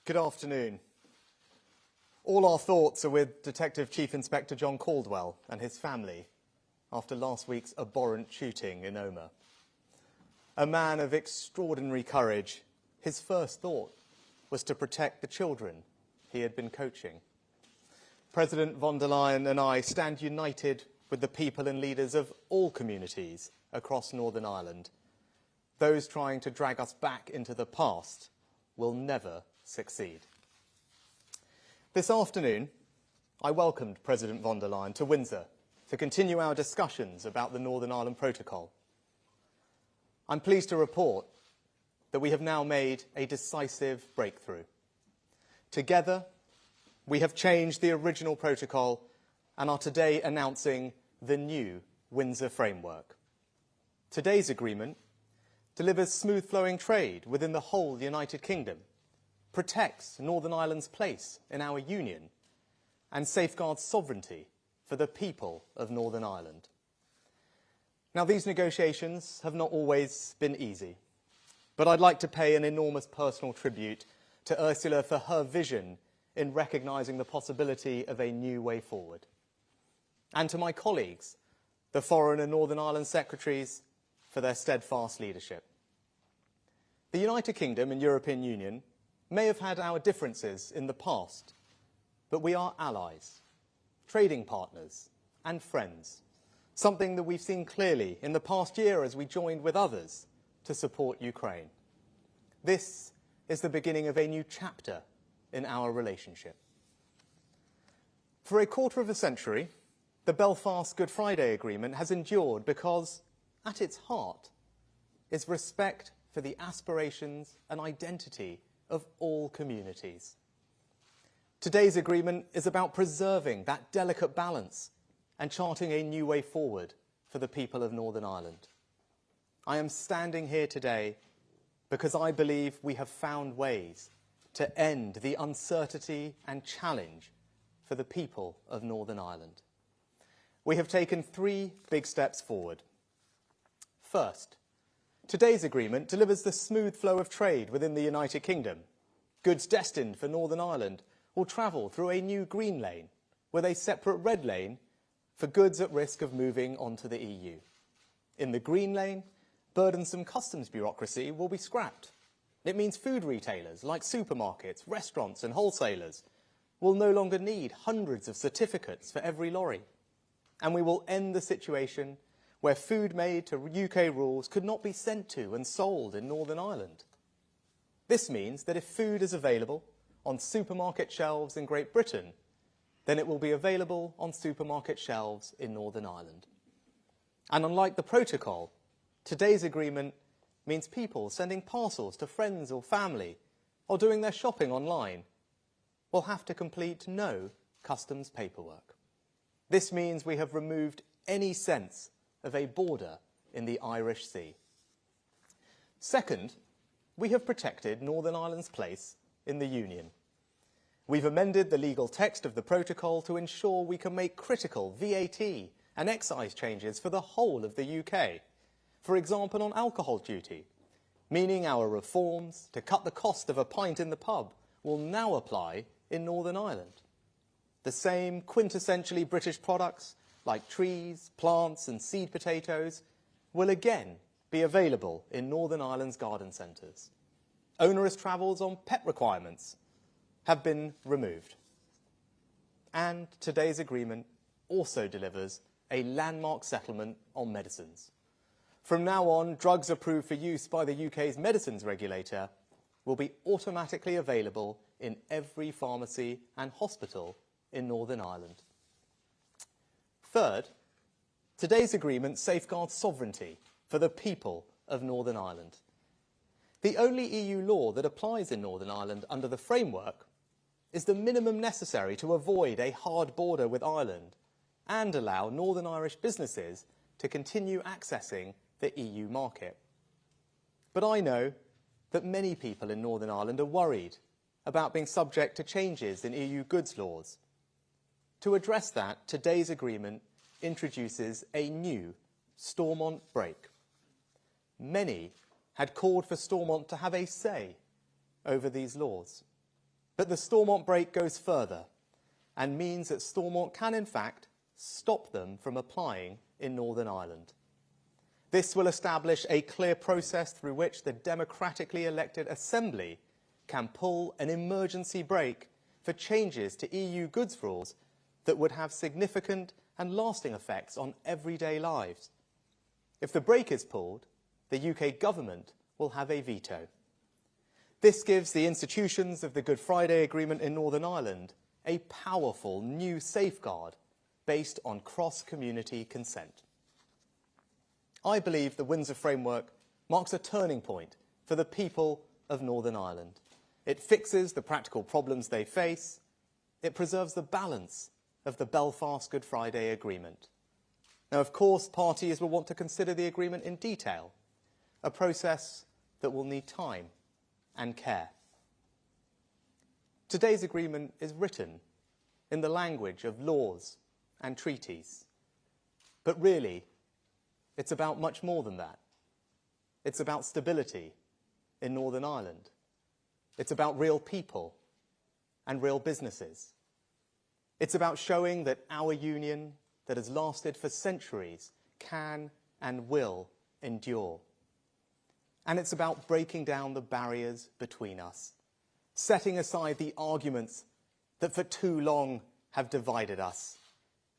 Good afternoon. All our thoughts are with Detective Chief Inspector John Caldwell and his family after last week's abhorrent shooting in Omagh. A man of extraordinary courage, his first thought was to protect the children he had been coaching. President von der Leyen and I stand united with the people and leaders of all communities across Northern Ireland. Those trying to drag us back into the past will never succeed. This afternoon, I welcomed President von der Leyen to Windsor to continue our discussions about the Northern Ireland Protocol. I'm pleased to report that we have now made a decisive breakthrough. Together, we have changed the original protocol and are today announcing the new Windsor framework. Today's agreement delivers smooth-flowing trade within the whole United Kingdom, protects Northern Ireland's place in our union, and safeguards sovereignty for the people of Northern Ireland. Now, these negotiations have not always been easy, but I'd like to pay an enormous personal tribute to Ursula for her vision in recognising the possibility of a new way forward, and to my colleagues, the Foreign and Northern Ireland Secretaries, for their steadfast leadership. The United Kingdom and European Union may have had our differences in the past, but we are allies, trading partners and friends, something that we've seen clearly in the past year as we joined with others to support Ukraine. This is the beginning of a new chapter in our relationship. For a quarter of a century, the Belfast Good Friday Agreement has endured because, at its heart, is respect for the aspirations and identity of all communities. Today's agreement is about preserving that delicate balance and charting a new way forward for the people of Northern Ireland. I am standing here today because I believe we have found ways to end the uncertainty and challenge for the people of Northern Ireland. We have taken 3 big steps forward. First, today's agreement delivers the smooth flow of trade within the United Kingdom. Goods destined for Northern Ireland will travel through a new green lane with a separate red lane for goods at risk of moving onto the EU. In the green lane, burdensome customs bureaucracy will be scrapped. It means food retailers like supermarkets, restaurants and wholesalers will no longer need hundreds of certificates for every lorry. And we will end the situation where food made to UK rules could not be sent to and sold in Northern Ireland. This means that if food is available on supermarket shelves in Great Britain, then it will be available on supermarket shelves in Northern Ireland. And unlike the protocol, today's agreement means people sending parcels to friends or family or doing their shopping online will have to complete no customs paperwork. This means we have removed any sense of a border in the Irish Sea. Second, we have protected Northern Ireland's place in the Union. We've amended the legal text of the protocol to ensure we can make critical VAT and excise changes for the whole of the UK, for example on alcohol duty, meaning our reforms to cut the cost of a pint in the pub will now apply in Northern Ireland. The same quintessentially British products like trees, plants and seed potatoes will again be available in Northern Ireland's garden centres. Onerous travels on pet requirements have been removed. And today's agreement also delivers a landmark settlement on medicines. From now on, drugs approved for use by the UK's medicines regulator will be automatically available in every pharmacy and hospital in Northern Ireland. Third, today's agreement safeguards sovereignty for the people of Northern Ireland. The only EU law that applies in Northern Ireland under the framework is the minimum necessary to avoid a hard border with Ireland and allow Northern Irish businesses to continue accessing the EU market. But I know that many people in Northern Ireland are worried about being subject to changes in EU goods laws. To address that, today's agreement introduces a new Stormont break. Many had called for Stormont to have a say over these laws. But the Stormont break goes further and means that Stormont can, in fact, stop them from applying in Northern Ireland. This will establish a clear process through which the democratically elected Assembly can pull an emergency brake for changes to EU goods rules that would have significant and lasting effects on everyday lives. If the brake is pulled, the UK government will have a veto. This gives the institutions of the Good Friday Agreement in Northern Ireland a powerful new safeguard based on cross-community consent. I believe the Windsor Framework marks a turning point for the people of Northern Ireland. It fixes the practical problems they face. It preserves the balance of the Belfast Good Friday Agreement. Now, of course, parties will want to consider the agreement in detail, a process that will need time and care. Today's agreement is written in the language of laws and treaties. But really, it's about much more than that. It's about stability in Northern Ireland. It's about real people and real businesses. It's about showing that our union that has lasted for centuries can and will endure. And it's about breaking down the barriers between us, setting aside the arguments that for too long have divided us,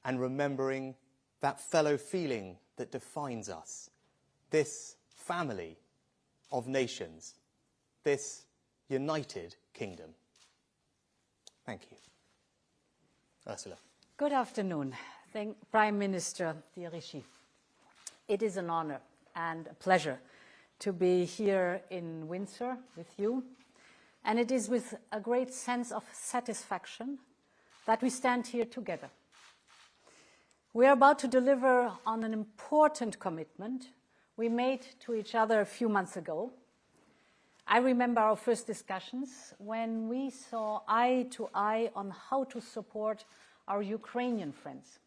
and remembering that fellow feeling that defines us, this family of nations, this united kingdom. Thank you. Ursula. Good afternoon. Prime Minister, dear Rishi. It is an honor and a pleasure to be here in Windsor with you. And it is with a great sense of satisfaction that we stand here together. We are about to deliver on an important commitment we made to each other a few months ago. I remember our first discussions when we saw eye to eye on how to support our Ukrainian friends.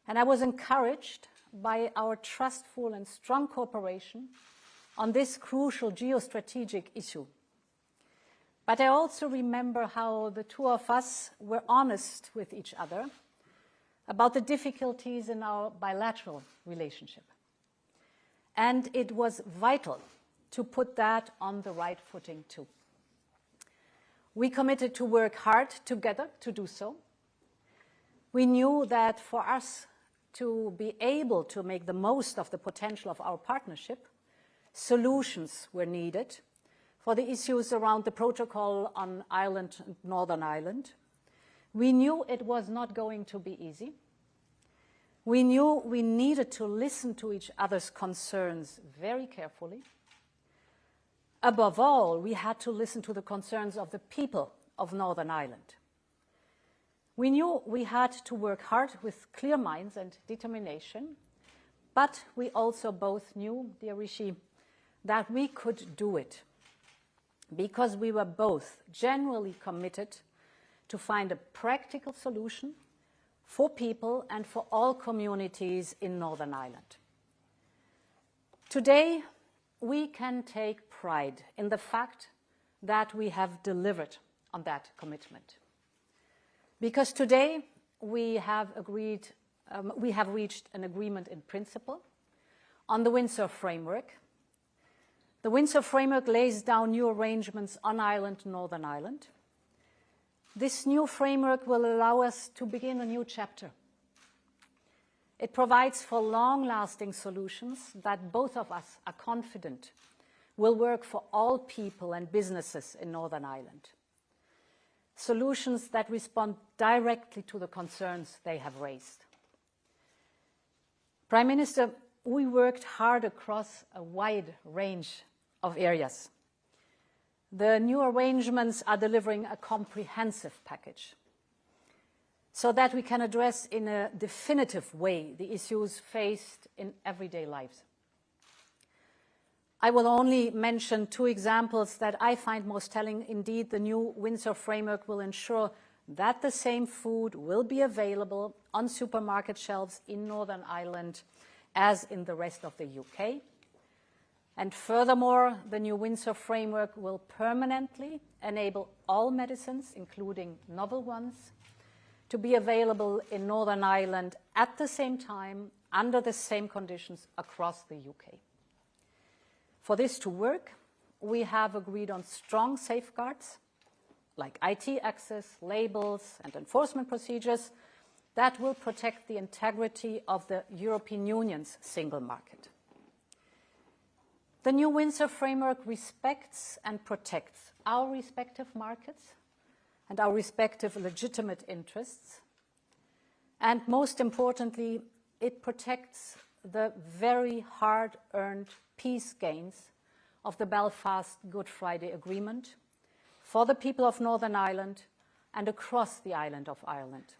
And I was encouraged by our trustful and strong cooperation on this crucial geostrategic issue. But I also remember how the two of us were honest with each other about the difficulties in our bilateral relationship. And it was vital to put that on the right footing too. We committed to work hard together to do so. We knew that for us to be able to make the most of the potential of our partnership, solutions were needed for the issues around the protocol on Ireland and Northern Ireland. We knew it was not going to be easy. We knew we needed to listen to each other's concerns very carefully. Above all, we had to listen to the concerns of the people of Northern Ireland. We knew we had to work hard with clear minds and determination, but we also both knew, dear Rishi, that we could do it because we were both genuinely committed to find a practical solution for people and for all communities in Northern Ireland. Today, we can take pride in the fact that we have delivered on that commitment. Because today we have reached an agreement in principle on the Windsor Framework. The Windsor Framework lays down new arrangements on Ireland and Northern Ireland. This new framework will allow us to begin a new chapter. It provides for long-lasting solutions that both of us are confident will work for all people and businesses in Northern Ireland. Solutions that respond directly to the concerns they have raised. Prime Minister, we worked hard across a wide range of areas. The new arrangements are delivering a comprehensive package so that we can address in a definitive way the issues faced in everyday lives. I will only mention two examples that I find most telling. Indeed, the new Windsor Framework will ensure that the same food will be available on supermarket shelves in Northern Ireland as in the rest of the UK. And furthermore, the new Windsor framework will permanently enable all medicines, including novel ones, to be available in Northern Ireland at the same time, under the same conditions across the UK. For this to work, we have agreed on strong safeguards, like IT access, labels, and enforcement procedures that will protect the integrity of the European Union's single market. The new Windsor framework respects and protects our respective markets and our respective legitimate interests. And most importantly, it protects the very hard-earned peace gains of the Belfast Good Friday Agreement for the people of Northern Ireland and across the island of Ireland.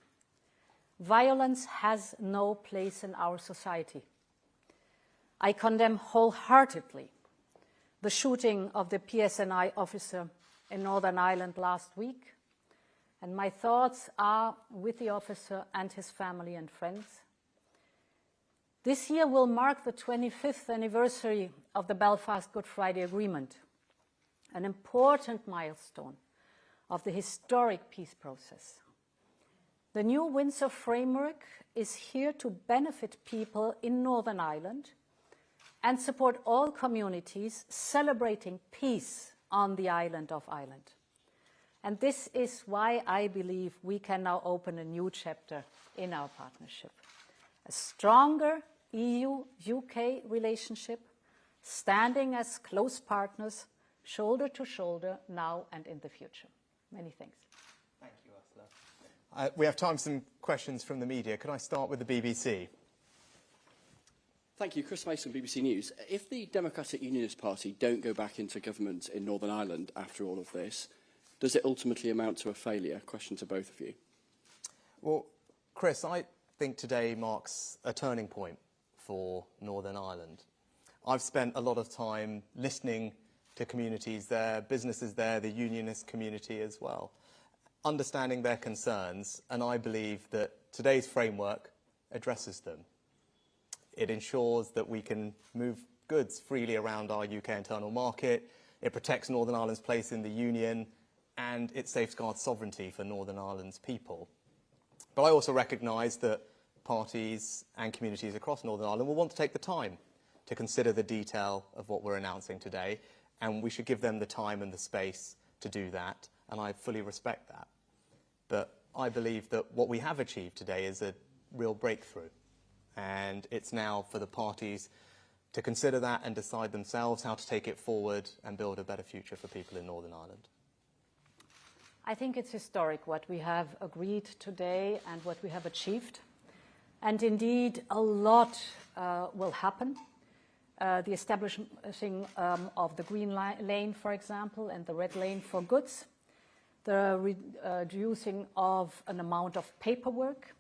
Violence has no place in our society. I condemn wholeheartedly the shooting of the PSNI officer in Northern Ireland last week, and my thoughts are with the officer and his family and friends. This year will mark the 25th anniversary of the Belfast Good Friday Agreement, an important milestone of the historic peace process. The new Windsor framework is here to benefit people in Northern Ireland and support all communities celebrating peace on the island of Ireland. And this is why I believe we can now open a new chapter in our partnership. A stronger EU-UK relationship, standing as close partners, shoulder to shoulder, now and in the future. Many thanks. Thank you, Ursula. We have time for some questions from the media. Could I start with the BBC? Thank you. Chris Mason, BBC News. If the Democratic Unionist Party don't go back into government in Northern Ireland after all of this, does it ultimately amount to a failure? Question to both of you. Well, Chris, I think today marks a turning point for Northern Ireland. I've spent a lot of time listening to communities there, businesses there, the unionist community as well, understanding their concerns, and I believe that today's framework addresses them. It ensures that we can move goods freely around our UK internal market, it protects Northern Ireland's place in the Union, and it safeguards sovereignty for Northern Ireland's people. But I also recognise that parties and communities across Northern Ireland will want to take the time to consider the detail of what we're announcing today, and we should give them the time and the space to do that, and I fully respect that. But I believe that what we have achieved today is a real breakthrough, and it's now for the parties to consider that and decide themselves how to take it forward and build a better future for people in Northern Ireland. I think it's historic what we have agreed today and what we have achieved. And indeed, a lot will happen. The establishing of the green lane, for example, and the red lane for goods, the reducing of an amount of paperwork,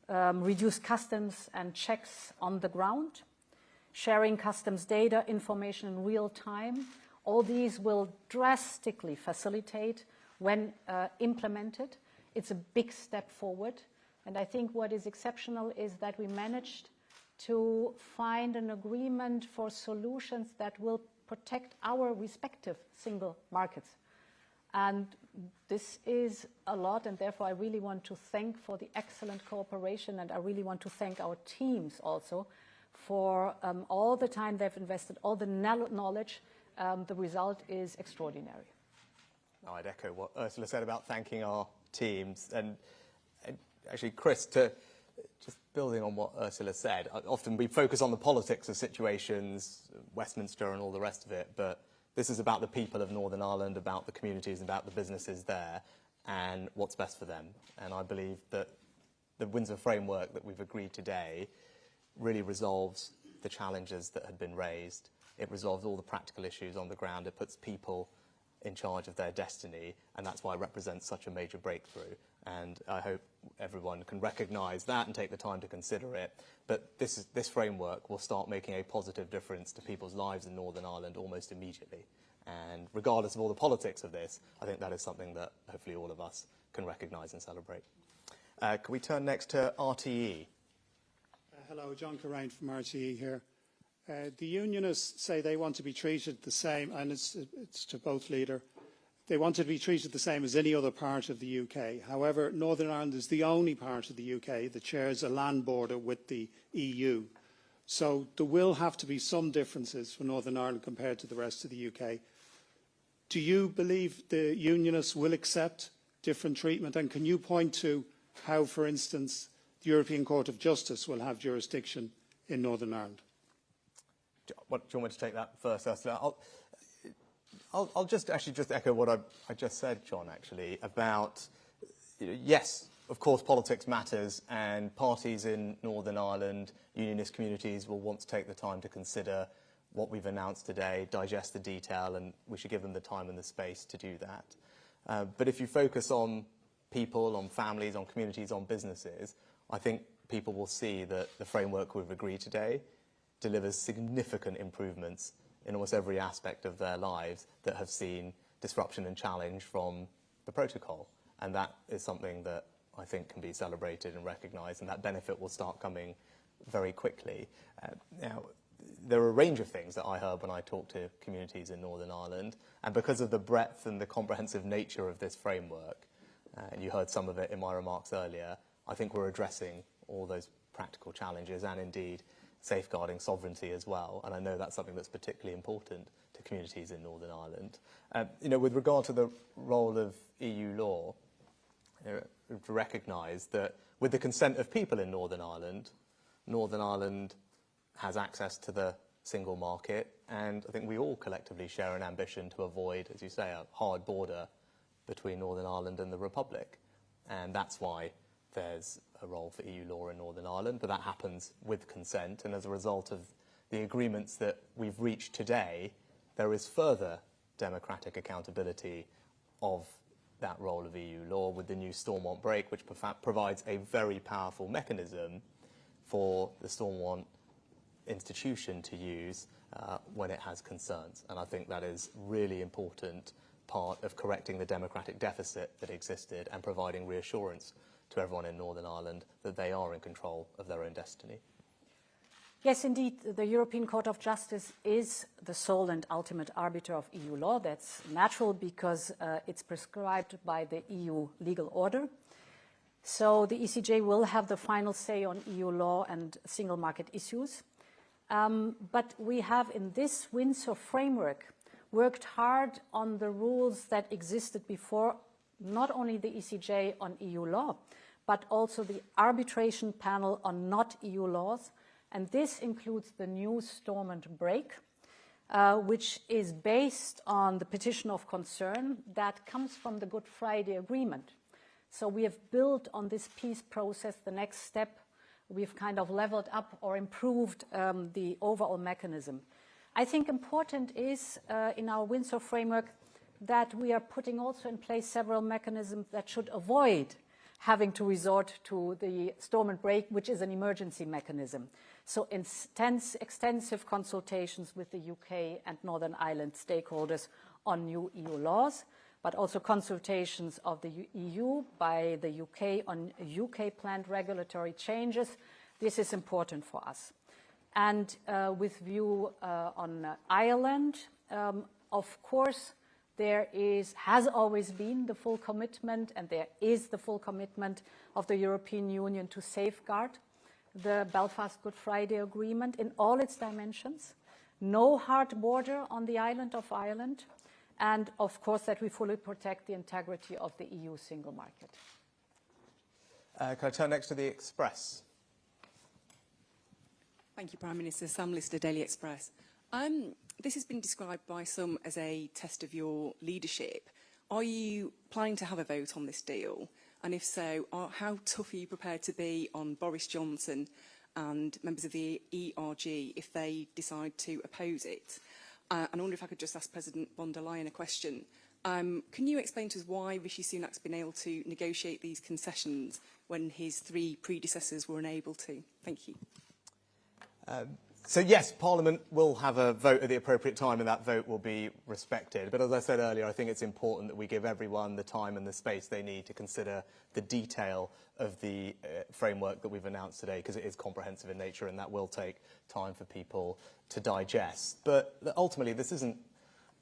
reduced customs and checks on the ground, sharing customs data, information in real time. All these will drastically facilitate when implemented. It's a big step forward. And I think what is exceptional is that we managed to find an agreement for solutions that will protect our respective single markets. And this is a lot, and therefore I really want to thank for the excellent cooperation, and I really want to thank our teams also for all the time they've invested, all the knowledge. The result is extraordinary. I'd echo what Ursula said about thanking our teams. And actually, Chris, to just building on what Ursula said, often we focus on the politics of situations, Westminster and all the rest of it, but this is about the people of Northern Ireland, about the communities, about the businesses there, and what's best for them. And I believe that the Windsor framework that we've agreed today really resolves the challenges that had been raised. It resolves all the practical issues on the ground. It puts people in charge of their destiny, and that's why it represents such a major breakthrough. And I hope everyone can recognise that and take the time to consider it. But this framework will start making a positive difference to people's lives in Northern Ireland almost immediately. And regardless of all the politics of this, I think that is something that hopefully all of us can recognise and celebrate. Can we turn next to RTE? Hello, John Carrine from RTE here. The unionists say they want to be treated the same, and it's to both leader. They want to be treated the same as any other part of the UK. However, Northern Ireland is the only part of the UK that shares a land border with the EU. So there will have to be some differences for Northern Ireland compared to the rest of the UK. Do you believe the unionists will accept different treatment? And can you point to how, for instance, the European Court of Justice will have jurisdiction in Northern Ireland? Do you want me to take that first, Ursula? I'll just echo what I just said, John, actually, about, yes, of course, politics matters, and parties in Northern Ireland, unionist communities, will want to take the time to consider what we've announced today, digest the detail, and we should give them the time and the space to do that. But if you focus on people, on families, on communities, on businesses, I think people will see that the framework we've agreed today delivers significant improvements in almost every aspect of their lives that have seen disruption and challenge from the protocol. And that is something that I think can be celebrated and recognised, and that benefit will start coming very quickly. Now, there are a range of things that I heard when I talked to communities in Northern Ireland, and because of the breadth and the comprehensive nature of this framework, and you heard some of it in my remarks earlier, I think we're addressing all those practical challenges and indeed safeguarding sovereignty as well. And I know that's something that's particularly important to communities in Northern Ireland. With regard to the role of EU law, to recognise that with the consent of people in Northern Ireland has access to the single market, and I think we all collectively share an ambition to avoid, as you say, a hard border between Northern Ireland and the Republic. And that's why there's a role for EU law in Northern Ireland, but that happens with consent, and as a result of the agreements that we've reached today, there is further democratic accountability of that role of EU law with the new Stormont break, which provides a very powerful mechanism for the Stormont institution to use when it has concerns. And I think that is really important part of correcting the democratic deficit that existed and providing reassurance to everyone in Northern Ireland that they are in control of their own destiny. Yes, indeed, the European Court of Justice is the sole and ultimate arbiter of EU law. That's natural because it's prescribed by the EU legal order. So the ECJ will have the final say on EU law and single market issues. But we have, in this Windsor framework, worked hard on the rules that existed before, not only the ECJ on EU law, but also the arbitration panel on not EU laws. And this includes the new Stormont break, which is based on the petition of concern that comes from the Good Friday Agreement. So we have built on this peace process the next step. We've kind of leveled up or improved the overall mechanism. I think important is in our Windsor framework that we are putting also in place several mechanisms that should avoid having to resort to the Stormont break, which is an emergency mechanism. So extensive consultations with the UK and Northern Ireland stakeholders on new EU laws, but also consultations of the EU by the UK on UK planned regulatory changes. This is important for us. And with view on Ireland, of course, there has always been the full commitment, and there is the full commitment of the European Union to safeguard the Belfast Good Friday Agreement in all its dimensions. No hard border on the island of Ireland, and of course that we fully protect the integrity of the EU single market. Can I turn next to the Express? Thank you, Prime Minister. Sam Lister, Daily Express. This has been described by some as a test of your leadership. Are you planning to have a vote on this deal? And if so, how tough are you prepared to be on Boris Johnson and members of the ERG if they decide to oppose it? And I wonder if I could just ask President von der Leyen a question. Can you explain to us why Rishi Sunak's been able to negotiate these concessions when his three predecessors were unable to? Thank you. So yes, Parliament will have a vote at the appropriate time and that vote will be respected. But as I said earlier, I think it's important that we give everyone the time and the space they need to consider the detail of the framework that we've announced today, because it is comprehensive in nature and that will take time for people to digest. But ultimately, this isn't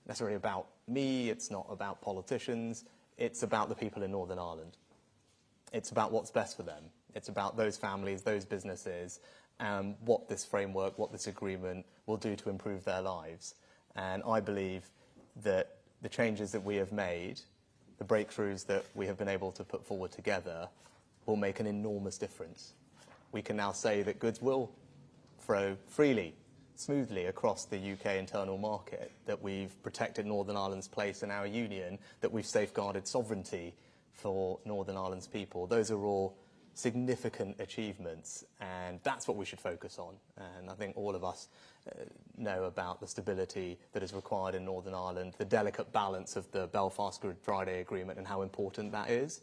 necessarily about me, it's not about politicians, it's about the people in Northern Ireland. It's about what's best for them. It's about those families, those businesses, and what this framework, what this agreement will do to improve their lives. And I believe that the changes that we have made, the breakthroughs that we have been able to put forward together, will make an enormous difference. We can now say that goods will flow freely, smoothly across the UK internal market, that we've protected Northern Ireland's place in our union, that we've safeguarded sovereignty for Northern Ireland's people. Those are all significant achievements, and that's what we should focus on. And I think all of us know about the stability that is required in Northern Ireland, the delicate balance of the Belfast Good Friday Agreement and how important that is.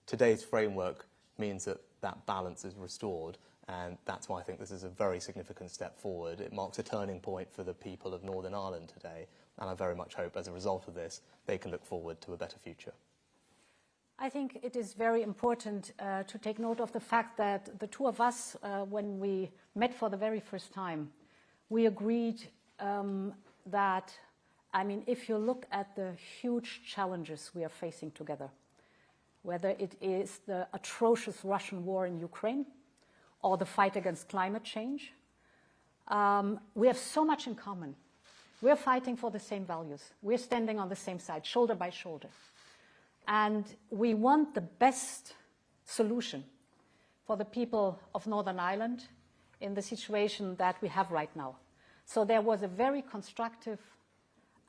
Today's framework means that that balance is restored, and that's why I think this is a very significant step forward. It marks a turning point for the people of Northern Ireland today, and I very much hope as a result of this they can look forward to a better future. I think it is very important to take note of the fact that the two of us, when we met for the very first time, we agreed that, I mean, if you look at the huge challenges we are facing together, whether it is the atrocious Russian war in Ukraine or the fight against climate change, we have so much in common. We're fighting for the same values. We're standing on the same side, shoulder by shoulder. And we want the best solution for the people of Northern Ireland in the situation that we have right now. So there was a very constructive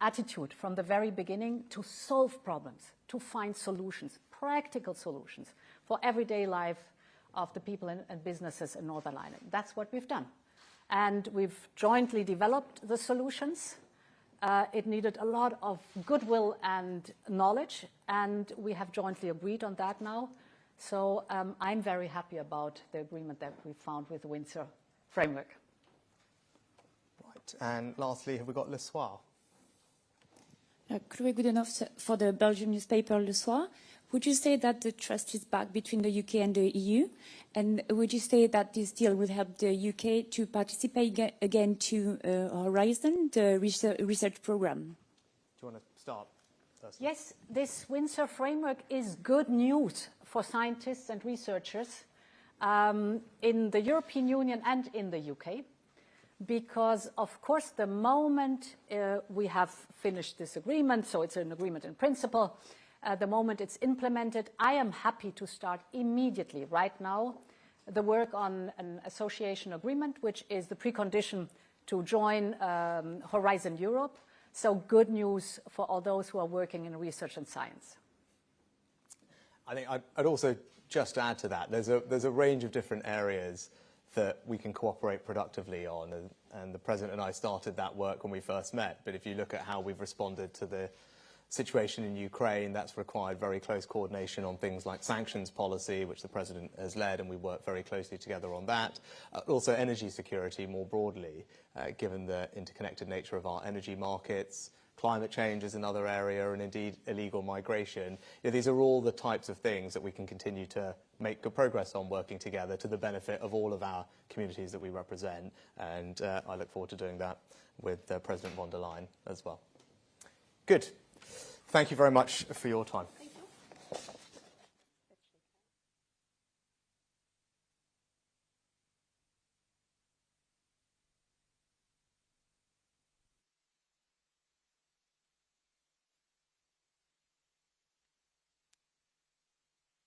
attitude from the very beginning to solve problems, to find solutions, practical solutions for everyday life of the people and businesses in Northern Ireland. That's what we've done. And we've jointly developed the solutions. It needed a lot of goodwill and knowledge, and we have jointly agreed on that now. So I'm very happy about the agreement that we found with the Windsor framework. Right, and lastly, have we got Le Soir? Chloé Goodenough for the Belgian newspaper Le Soir. Would you say that the trust is back between the UK and the EU? And would you say that this deal would help the UK to participate again to Horizon, the research program? Do you want to start, Ursula? Yes, this Windsor framework is good news for scientists and researchers in the European Union and in the UK, because, of course, the moment we have finished this agreement, so it's an agreement in principle, the moment it's implemented, I am happy to start immediately, right now, the work on an association agreement, which is the precondition to join Horizon Europe. So good news for all those who are working in research and science. I think I'd also just add to that, there's a range of different areas that we can cooperate productively on, and the President and I started that work when we first met. But if you look at how we've responded to the situation in Ukraine, that's required very close coordination on things like sanctions policy, which the President has led, and we work very closely together on that. Also energy security more broadly, given the interconnected nature of our energy markets. Climate change is another area, and indeed illegal migration. These are all the types of things that we can continue to make good progress on working together to the benefit of all of our communities that we represent. And I look forward to doing that with President von der Leyen as well. Good. Thank you very much for your time.